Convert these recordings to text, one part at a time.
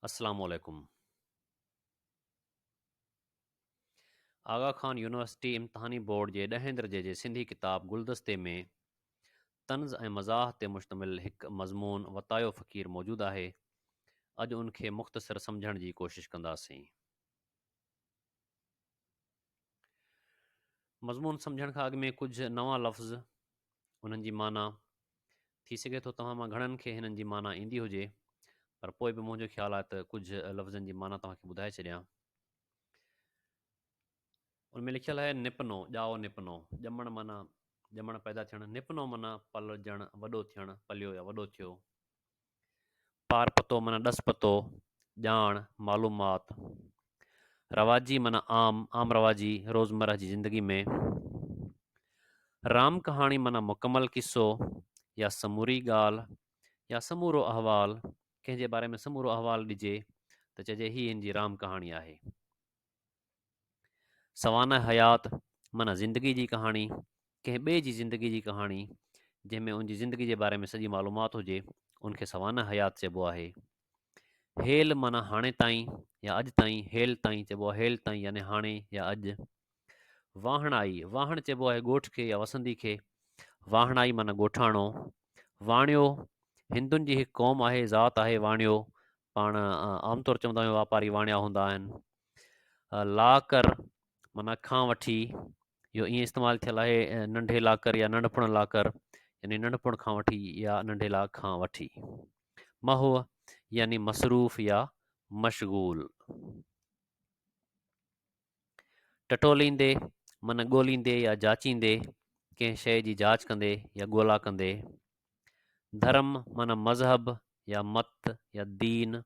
अस्सलाम वालेकुम। आगा Khan university इम्तिहानी board जे 10हें दर्जे जे सिंधी किताब गुलदस्ते में तन्ज़ ऐं मज़ाह ते मुश्तमिल हिकु मज़मून वतायो फ़क़ीर मौजूदु आहे। अॼु उनखे मुख़्तसर सम्झण जी कोशिश कंदासीं। मज़मून सम्झण खां अॻु में कुझु नवां लफ़्ज़, उन्हनि जी माना। थी सघे थो तव्हां मां घणनि खे हिननि जी माना ईंदी हुजे, पर पोइ बि मुंहिंजो ख़्यालु आहे त कुझु लफ़्ज़नि जी माना तव्हांखे ॿुधाए छॾियां। उनमें लिखियलु आहे निपनो, ॼाओ निपनो। ॼमण माना ॼमण पैदा थियणु, निपनो माना पलजणु, वॾो थियणु, पलियो या वॾो थियो। पार पतो माना ॾस पतो, ॼाण, मालूमात। रवाजी माना आम, आम रवाजी, रोज़मर्रा जी ज़िंदगी में। राम कहाणी माना मुकमल किस्सो या समूरी ॻाल्हि या समूरो अहवाल। कंहिंजे बारे में समूरो अहवाल ॾिजे त चइजे ही हिन जी राम कहाणी आहे। सवाना हयात माना ज़िंदगी जी कहाणी, कंहिं ॿिए जी ज़िंदगी जी कहाणी जंहिंमें उनजी ज़िंदगी जे बारे में सॼी मालूमात हुजे, उनखे सवाना हयात चइबो आहे। हेल माना हाणे ताईं या अॼु ताईं, हेल ताईं चइबो आहे, हेल ताईं यानी हाणे या अॼु। वाहणाई, वाहण चइबो आहे ॻोठ खे या वसंदी खे। वाहणाई माना ॻोठाणो। वाणियो, हिंदुनि जी हिकु क़ौम आहे, ज़ात आहे वाणियो। पाण आमतौरु चवंदा आहियूं वापारी वाणिया हूंदा आहिनि। लाकर माना खां वठी, इहो ईअं इस्तेमालु थियल आहे नंढे लाकर या नंढपण लाकर, यानी नंढपण खां वठी या नंढे ला खां वठी। महव यानी मसरूफ़ या मशगूल। टटोलींदे माना ॻोल्हींदे या जाचींदे, कंहिं शइ जी जाच कंदे या ॻोल्हा कंदे। धर्म माना मज़हब या मत या दीन।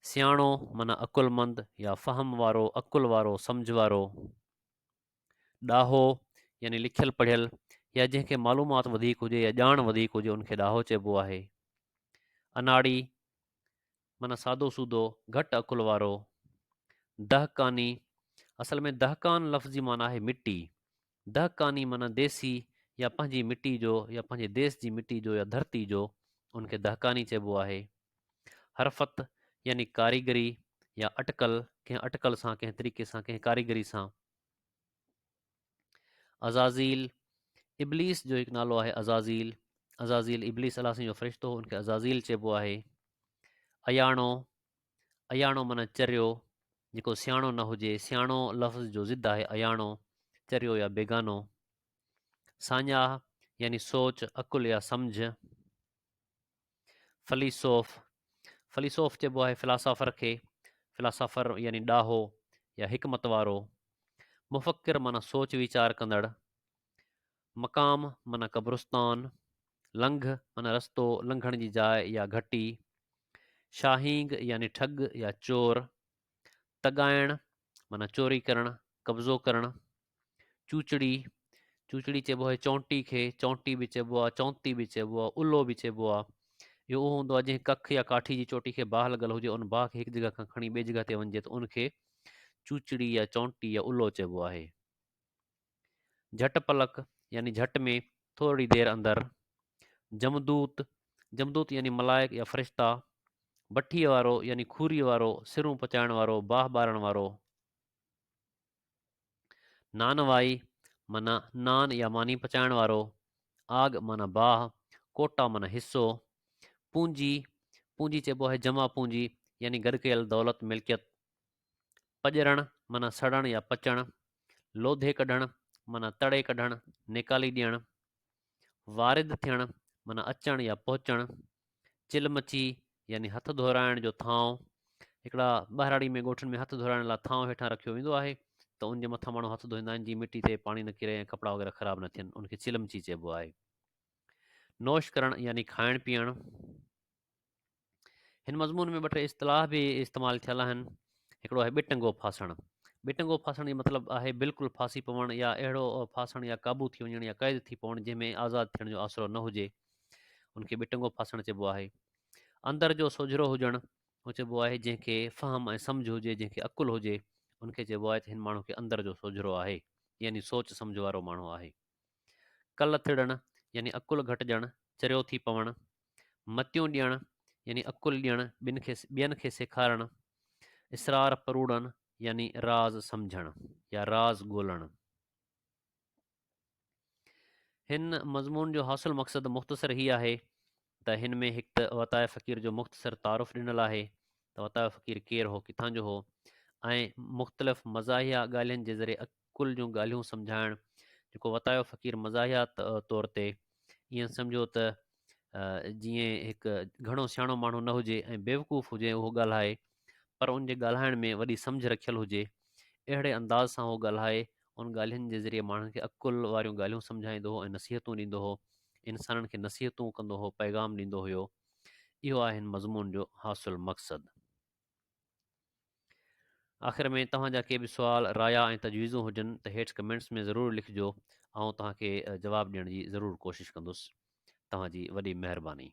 सियाणो माना अकुलमंद या फ़हम वारो, अकुल वारो, सम्झ वारो। ॾाहो यानी लिखियल पढ़ियल या जंहिंखे मालूमात वधीक हुजे या ॼाण वधीक हुजे, उनखे ॾाहो चइबो आहे। अनाड़ी माना सादो सूदो, घटि अकुल वारो। दहकानी, असल में दहकान लफ़्ज़ जी माना आहे मिटी। दहकानी माना देसी या पंहिंजी मिटी जो या पंहिंजे देश जी मिटी जो या धरती जो, उनखे दहकानी चइबो आहे। हरफत यानी कारीगरी या अटकल, कंहिं अटकल सां, कंहिं तरीक़े सां, कंहिं कारीगरी सां। अज़ाज़ील, इब्लीस जो हिकु नालो आहे अज़ाज़ील। अज़ाज़ील इब्लीस अलाह जो फ़रिश्तो हो, उनखे अज़ाज़ील चइबो आहे। अयाणो, अयाणो माना चरियो, जेको सियाणो न हुजे। सियाणो लफ़्ज़ जो ज़िद आहे अयाणो, चरियो या बेगानो। साञा यानी सोच, अकुल या सम्झ। फ़लीसोफ़, फ़लीसोफ़ चइबो आहे फ़िलासफ़र खे। फ़िलासफ़र यानी ॾाहो या हिकमत वारो। मुफ़क्किर माना सोच वीचार कंदड़। मक़ाम माना कब्रिस्तान। लंघ माना रस्तो, लंघण जी जाइ या घटी। शाहींग यानी ठग या चोर। तॻाइण माना चोरी करणु, कब्ज़ो करणु। चूचड़ी, चूचड़ी चइबो आहे चौंटी खे। चौंटी बि चइबो आहे, चौंती बि चइबो आहे, उलो बि चइबो आहे। इहो उहो हूंदो आहे जंहिं कख या काठी जी चोटी खे बाहि लॻल हुजे, उन बाहि खे हिकु जॻह खां खणी ॿिए जॻह ते वञिजे त उनखे चूचड़ी या चौंटी या उलो चइबो आहे। झटि पलक यानी झटि में, थोरी देरि अंदरि। जमदूत, जमदूत यानी मलाइक या फ़रिश्ता। भठीअ वारो यानी खूरीअ वारो, सिरूं पचाइण वारो, बाहि ॿारण वारो। नानवाई माना नान या मानी पचाइण वारो। आग माना बाहि। कोटा माना हिसो। पूंजी, पूंजी चइबो आहे जमा पूंजी, यानी गॾु कयल दौलत, मिल्कियत। पॼणु माना सड़णु या पचणु। लोधे कढणु माना तड़े कढणु, निकाली ॾियणु। वारिद थियणु माना अचणु या पहुचणु। चिलमची यानी हथ धोराइण जो थांव। हिकिड़ा ॿाहिराड़ी में ॻोठनि में हथ धोराइण लाइ थांव हेठां रखियो वेंदो आहे, त उनजे मथां माण्हू हथ धोईंदा आहिनि, जीअं मिटी ते पाणी न किरे ऐं कपिड़ा वग़ैरह ख़राब न थियनि, उनखे चिलमची चइबो आहे। नोश करणु यानी खाइणु पीअणु। हिन मज़मून में ॿ टे इस्तलाह बि इस्तेमालु थियल आहिनि। हिकिड़ो आहे ॿिटंगो फासणु। ॿिटंगो फासण जो मतिलबु आहे बिल्कुलु फासी पवणु या अहिड़ो फासणु या क़ाबू थी वञणु या क़ैद थी पवणु जंहिंमें आज़ादु थियण जो आसिरो न हुजे, उनखे ॿिटंगो फासणु चइबो आहे। अंदरि जो सोझिरो हुजणु, उहो चइबो आहे जंहिंखे फ़हम ऐं सम्झ हुजे, जंहिंखे अकुलु हुजे, उनखे चइबो आहे त हिन माण्हू खे अंदरि जो सोझिरो आहे, यानी सोच सम्झ वारो माण्हू आहे। कल थिड़णु यानी अकुलु घटिजणु, चरियो थी पवणु। मतियूं ॾियणु यानी अकुल ॾियणु, ॿियनि खे सेखारणु। इसरार परूड़नि यानी राज़ सम्झणु या राज़ ॻोल्हणु। हिन मज़मून जो हासिलु मक़सदु मुख़्तसर ही आहे त हिन में हिकु त वताए फ़क़ीर जो मुख़्तसर तारुफ़ ॾिनल आहे त वताए फ़क़ीर केरु हो, किथां जो हो, ऐं मुख़्तलिफ़ मज़ाहिया ॻाल्हियुनि जे ज़रिए अकुल जूं ॻाल्हियूं सम्झाइणु। जेको वतायो फ़क़ीर मज़ाहिया तौर ते ईअं सम्झो त जीअं हिकु घणो सियाणो माण्हू न हुजे ऐं बेवकूफ़ हुजे उहो ॻाल्हाए, पर उन जे ॻाल्हाइण में वॾी सम्झ रखियलु हुजे, अहिड़े अंदाज़ सां उहो ॻाल्हाए, उन ॻाल्हियुनि जे ज़रिए माण्हुनि खे अकुल वारियूं ॻाल्हियूं सम्झाईंदो हो ऐं नसीहतूं ॾींदो हो, इंसाननि खे नसीहतूं कंदो हो, पैगाम ॾींदो हुयो। इहो आहे हिन मज़मून जो हासिलु मक़सदु। आख़िर में तव्हांजा के बि सुवाल, राया ऐं तजवीज़ूं हुजनि त हेठि कमेंट्स में ज़रूरु लिखिजो। ऐं तव्हांखे जवाबु ॾियण जी ज़रूरु कोशिशि कंदुसि। तव्हांजी वॾी महिरबानी।